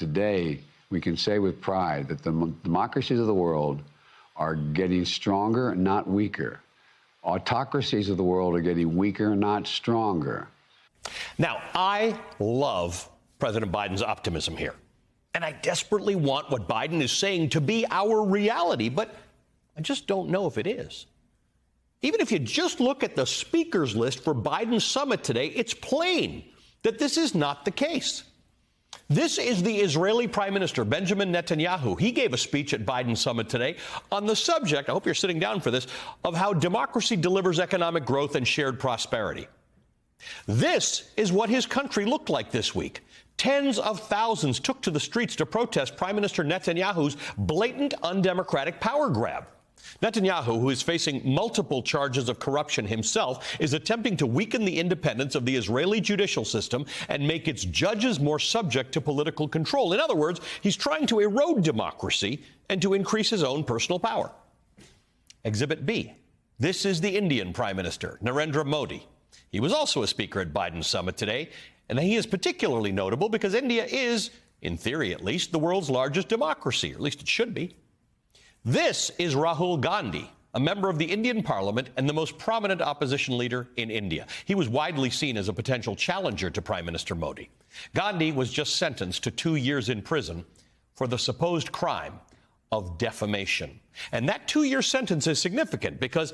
today we can say with pride that the democracies of the world are getting stronger, not weaker. Autocracies of the world are getting weaker, not stronger. Now, I love President Biden's optimism here, and I desperately want what Biden is saying to be our reality, but I just don't know if it is. Even if you just look at the speakers list for Biden's summit today, it's plain that this is not the case. This is the Israeli Prime Minister, Benjamin Netanyahu. He gave a speech at Biden's summit today on the subject, I hope you're sitting down for this, of how democracy delivers economic growth and shared prosperity. This is what his country looked like this week. Tens of thousands took to the streets to protest Prime Minister Netanyahu's blatant undemocratic power grab. Netanyahu, who is facing multiple charges of corruption himself, is attempting to weaken the independence of the Israeli judicial system and make its judges more subject to political control. In other words, he's trying to erode democracy and to increase his own personal power. Exhibit B. This is the Indian Prime Minister, Narendra Modi. He was also a speaker at Biden's summit today, and he is particularly notable because India is, in theory at least, the world's largest democracy, or at least it should be. This is Rahul Gandhi, a member of the Indian Parliament and the most prominent opposition leader in India. He was widely seen as a potential challenger to Prime Minister Modi. Gandhi was just sentenced to 2 years in prison for the supposed crime of defamation. And that 2-year sentence is significant because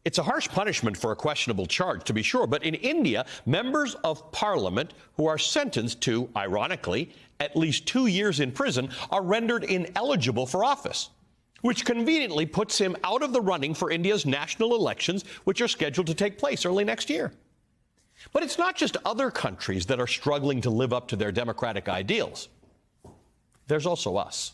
it's a harsh punishment for a questionable charge, to be sure. But in India, members of parliament who are sentenced to, ironically, at least 2 years in prison are rendered ineligible for office, which conveniently puts him out of the running for India's national elections, which are scheduled to take place early next year. But it's not just other countries that are struggling to live up to their democratic ideals. There's also us.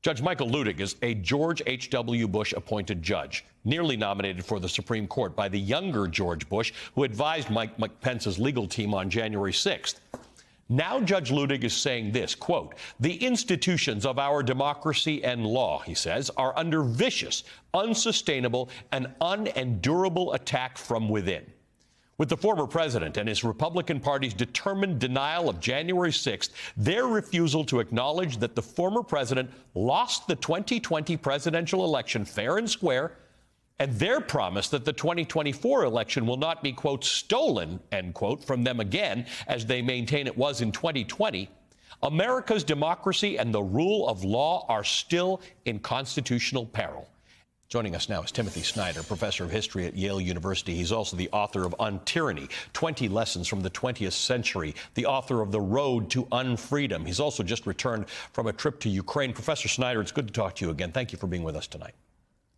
Judge Michael Luttig is a George H.W. Bush appointed judge, nearly nominated for the Supreme Court by the younger George Bush, who advised Mike Pence's legal team on January 6th. Now Judge Luttig is saying this, quote, "The institutions of our democracy and law," he says, "are under vicious, unsustainable, and unendurable attack from within." With the former president and his Republican Party's determined denial of January 6th, their refusal to acknowledge that the former president lost the 2020 presidential election fair and square, and their promise that the 2024 election will not be, quote, "stolen," end quote, from them again, as they maintain it was in 2020, America's democracy and the rule of law are still in constitutional peril. Joining us now is Timothy Snyder, professor of history at Yale University. He's also the author of On Tyranny, 20 Lessons from the 20th Century, the author of The Road to Unfreedom. He's also just returned from a trip to Ukraine. Professor Snyder, it's good to talk to you again. Thank you for being with us tonight.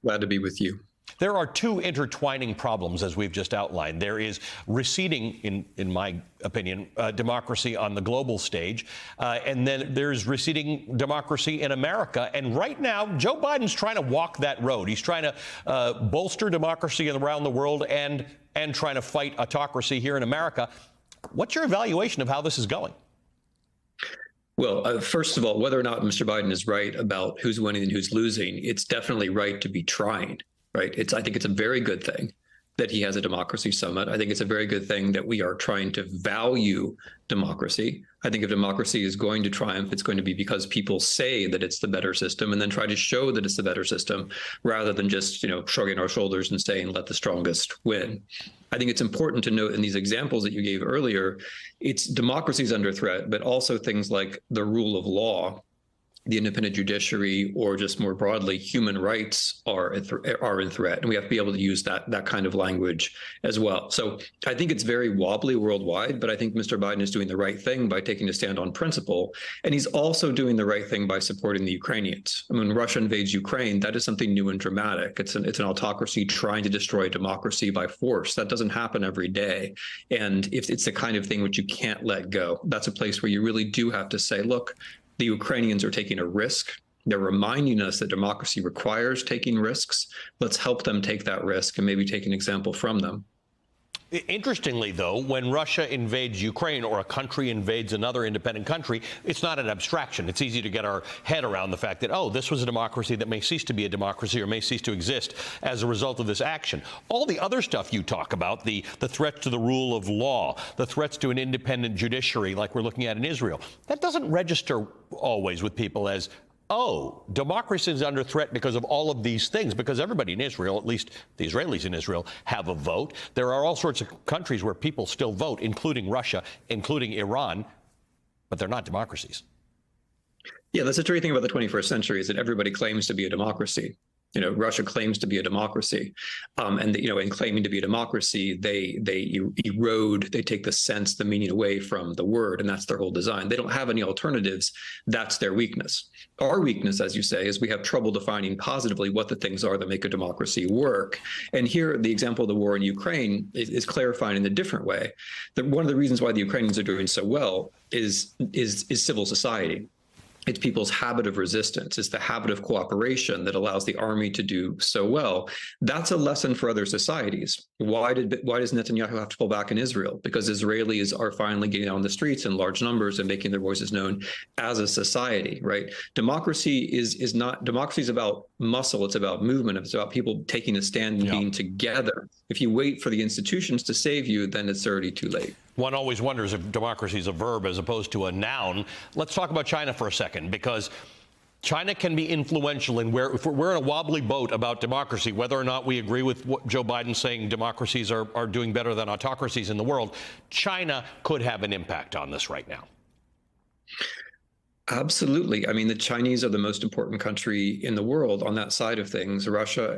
Glad to be with you. There are two intertwining problems, as we've just outlined. There is receding, in my opinion, democracy on the global stage, and then there's receding democracy in America. And right now, Joe Biden's trying to walk that road. He's trying to bolster democracy around the world and trying to fight autocracy here in America. What's your evaluation of how this is going? Well, first of all, whether or not Mr. Biden is right about who's winning and who's losing, it's definitely right to be trying. Right. I think it's a very good thing that he has a democracy summit. I think it's a very good thing that we are trying to value democracy. I think if democracy is going to triumph, it's going to be because people say that it's the better system and then try to show that it's the better system rather than just, shrugging our shoulders and saying, let the strongest win. I think it's important to note in these examples that you gave earlier, it's democracy's under threat, but also things like the rule of law, the independent judiciary, or just more broadly, human rights are in threat. And we have to be able to use that kind of language as well. So I think it's very wobbly worldwide, but I think Mr. Biden is doing the right thing by taking a stand on principle. And he's also doing the right thing by supporting the Ukrainians. I mean, when Russia invades Ukraine, that is something new and dramatic. It's an autocracy trying to destroy democracy by force. That doesn't happen every day. And if it's the kind of thing which you can't let go, that's a place where you really do have to say, look, the Ukrainians are taking a risk. They're reminding us that democracy requires taking risks. Let's help them take that risk and maybe take an example from them. Interestingly, though, when Russia invades Ukraine or a country invades another independent country, it's not an abstraction. It's easy to get our head around the fact that, oh, this was a democracy that may cease to be a democracy or may cease to exist as a result of this action. All the other stuff you talk about, the threats to the rule of law, the threats to an independent judiciary like we're looking at in Israel, that doesn't register always with people as, oh, democracy is under threat because of all of these things, because everybody in Israel, at least the Israelis in Israel, have a vote. There are all sorts of countries where people still vote, including Russia, including Iran, but they're not democracies. Yeah, that's the tricky thing about the 21st century is that everybody claims to be a democracy. Russia claims to be a democracy, and in claiming to be a democracy, they erode, they take the sense, the meaning away from the word, and that's their whole design. They don't have any alternatives. That's their weakness. Our weakness, as you say, is we have trouble defining positively what the things are that make a democracy work. And here, the example of the war in Ukraine is clarifying in a different way. That one of the reasons why the Ukrainians are doing so well is civil society. It's people's habit of resistance. It's the habit of cooperation that allows the army to do so well. That's a lesson for other societies. Why does Netanyahu have to pull back in Israel? Because Israelis are finally getting on the streets in large numbers and making their voices known as a society, right? Democracy is about muscle. It's about movement. It's about people taking a stand and being together. If you wait for the institutions to save you, then it's already too late. One always wonders if democracy is a verb as opposed to a noun. Let's talk about China for a second, because China can be influential in if we're in a wobbly boat about democracy, whether or not we agree with what Joe Biden saying democracies are doing better than autocracies in the world, China could have an impact on this right now. Absolutely. I mean, the Chinese are the most important country in the world on that side of things. Russia,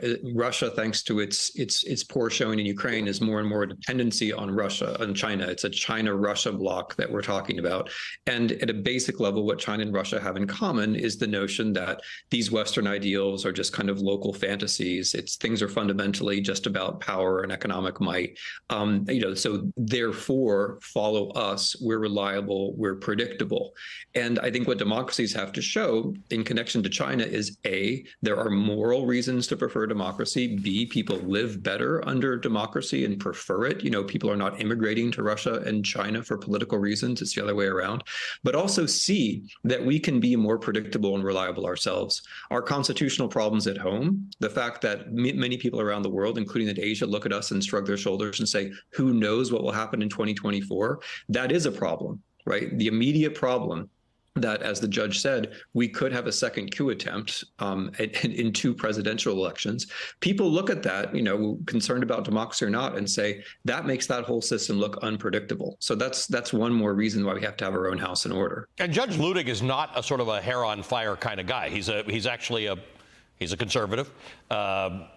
thanks to its poor showing in Ukraine, is more and more a dependency on Russia and China. It's a China-Russia bloc that we're talking about. And at a basic level, what China and Russia have in common is the notion that these Western ideals are just kind of local fantasies. Things are fundamentally just about power and economic might. So therefore, follow us. We're reliable. We're predictable. And I think what democracies have to show in connection to China is A, there are moral reasons to prefer democracy. B, people live better under democracy and prefer it. People are not immigrating to Russia and China for political reasons. It's the other way around. But also C, that we can be more predictable and reliable ourselves. Our constitutional problems at home, the fact that many people around the world, including in Asia, look at us and shrug their shoulders and say, who knows what will happen in 2024? That is a problem, right? The immediate problem that, as the judge said, we could have a second coup attempt in 2 presidential elections. People look at that, concerned about democracy or not, and say that makes that whole system look unpredictable. So that's one more reason why we have to have our own house in order. And Judge Luttig is not a sort of a hair on fire kind of guy. He's actually a conservative.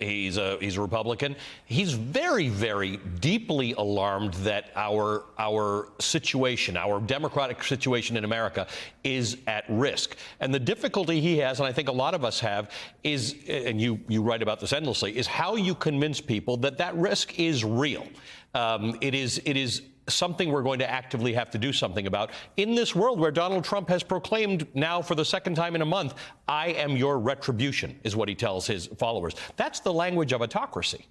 He's a Republican. He's very, very deeply alarmed that our situation, our democratic situation in America, is at risk. And the difficulty he has, and I think a lot of us have, is, and you write about this endlessly, is how you convince people that risk is real. It is something we're going to actively have to do something about in this world where Donald Trump has proclaimed now for the second time in a month, I am your retribution, is what he tells his followers. That's the language of autocracy.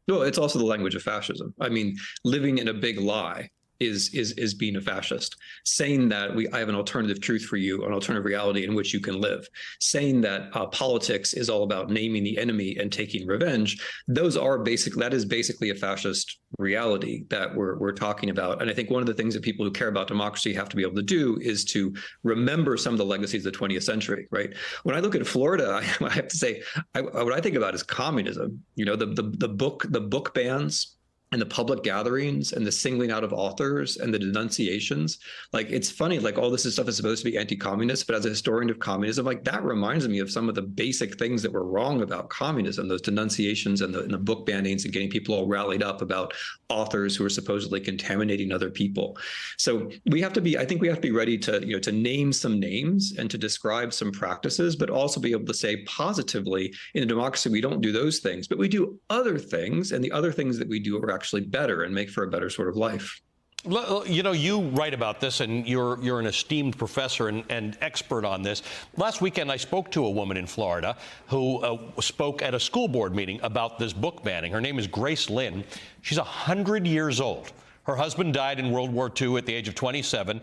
No, it's also the language of fascism. I mean, living in a big lie is being a fascist. Saying that I have an alternative truth for you, an alternative reality in which you can live. Saying that politics is all about naming the enemy and taking revenge. That is basically a fascist reality that we're talking about. And I think one of the things that people who care about democracy have to be able to do is to remember some of the legacies of the 20th century, right? When I look at Florida, I have to say, what I think about is communism. The book bans and the public gatherings and the singling out of authors and the denunciations. Like, it's funny, like all this stuff is supposed to be anti-communist, but as a historian of communism, like that reminds me of some of the basic things that were wrong about communism, those denunciations and the book bannings and getting people all rallied up about authors who are supposedly contaminating other people. So I think we have to be ready to name some names and to describe some practices, but also be able to say positively, in a democracy, we don't do those things, but we do other things, and the other things that we do are actually better and make for a better sort of life. You know, you write about this, and you're an esteemed professor and expert on this. Last weekend, I spoke to a woman in Florida who spoke at a school board meeting about this book banning. Her name is Grace Lynn. She's 100 years old. Her husband died in World War II at the age of 27,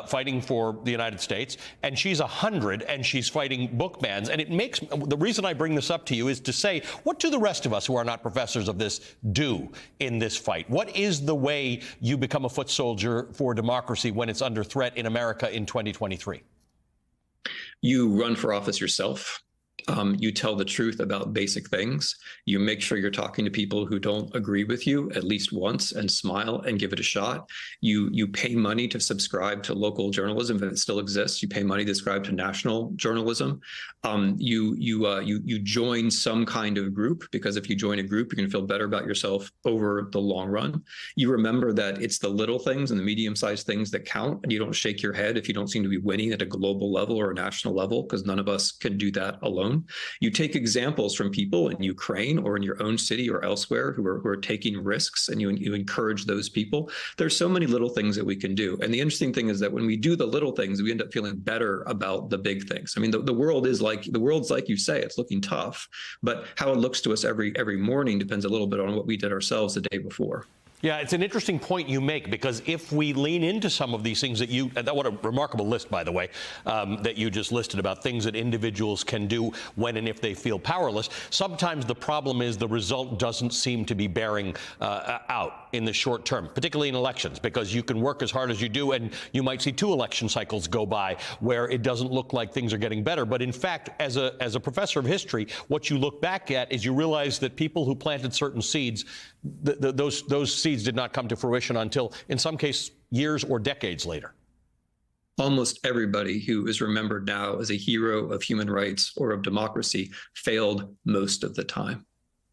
fighting for the United States. And she's 100, and she's fighting book bans. And it makes the reason I bring this up to you is to say, what do the rest of us who are not professors of this do in this fight? What is the way you become a foot soldier for democracy when it's under threat in America in 2023? You run for office yourself. You tell the truth about basic things. You make sure you're talking to people who don't agree with you at least once and smile and give it a shot. You pay money to subscribe to local journalism if it still exists. You pay money to subscribe to national journalism. You join some kind of group, because if you join a group, you're going to feel better about yourself over the long run. You remember that it's the little things and the medium-sized things that count, and you don't shake your head if you don't seem to be winning at a global level or a national level, because none of us can do that alone. You take examples from people in Ukraine or in your own city or elsewhere who are taking risks, and you encourage those people. There's so many little things that we can do. And the interesting thing is that when we do the little things, we end up feeling better about the big things. I mean, the world's like you say, it's looking tough, but how it looks to us every morning depends a little bit on what we did ourselves the day before. Yeah, it's an interesting point you make, because if we lean into some of these things that what a remarkable list, by the way, that you just listed about things that individuals can do when and if they feel powerless, sometimes the problem is the result doesn't seem to be bearing out in the short term, particularly in elections, because you can work as hard as you do, and you might see 2 election cycles go by where it doesn't look like things are getting better. But in fact, as a professor of history, what you look back at is you realize that people who planted certain seeds, those seeds did not come to fruition until, in some cases, years or decades later. Almost everybody who is remembered now as a hero of human rights or of democracy failed most of the time,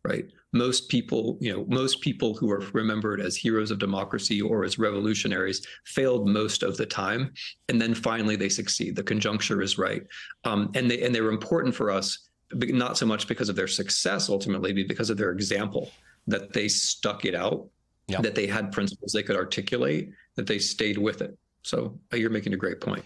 right? Most people who are remembered as heroes of democracy or as revolutionaries failed most of the time, and then finally they succeed. The conjuncture is right, and they were important for us, but not so much because of their success ultimately, but because of their example, that they stuck it out. Yep. That they had principles they could articulate, that they stayed with it. So you're making a great point.